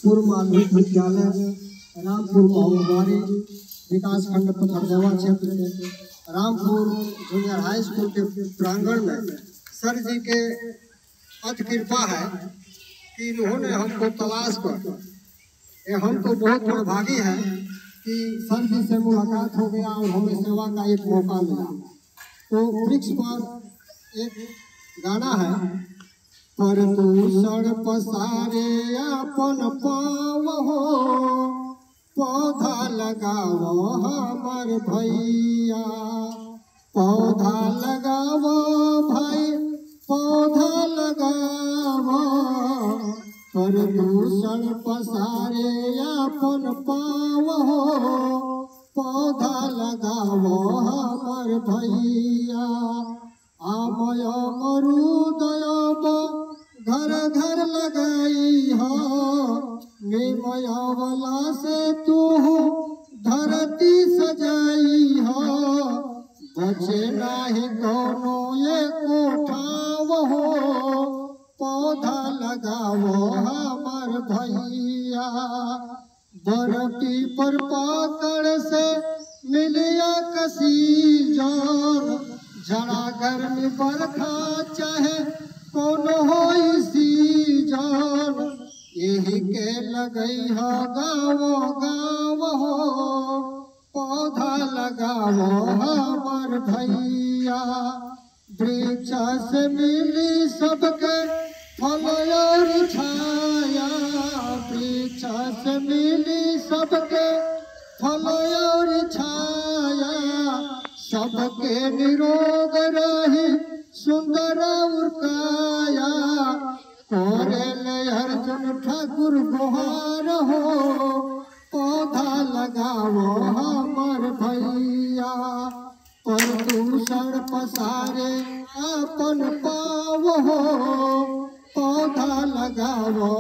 पूर्व माध्यमिक विद्यालय रामपुर महुआरी विकास खंड पथरदेवा क्षेत्र के रामपुर जूनियर हाई स्कूल के प्रांगण में सर जी के अति कृपा है कि इन्होंने हमको तलाश कर हम तो बहुत भागी हैं कि सर जी से मुलाकात हो गया और हमें सेवा का एक मौका मिला। तो वृक्ष पर एक गाना है, पर दूषण पसारे अपन पाव हो, पौधा लगाओ हमर भैया, पौधा लगाओ भाई पौधा लगाओ, प्रदूषण पसारे अपन पाव हो, पौधा लगाओ हमर भैया। आमय अमरूद घर घर लगाई हो, निर्मय वाला से तू धरती सजाई हो, बचे नाही कोनो ये कोठाव हो, पौधा लगाओ हमर भैया। बरटी पर पाकड़ से मिलिया कसी जान, झड़ा गर्मी बरखा चाहे कौन हो सीजन, यही के लगई हो गाँव गाँव हो, पौधा लगाओ हमर भैया। वृक्ष से मिली सबके फल और छाया, वृक्ष से मिली सबके फल और छाया, सबके निरोग रही सुंदर उर्काया, कोरेले अर्जुन ठाकुर गुहार हो, पौधा लगाओ हमर भैया। प्रदूषण पसारे अपन पाव हो, पौधा लगाओ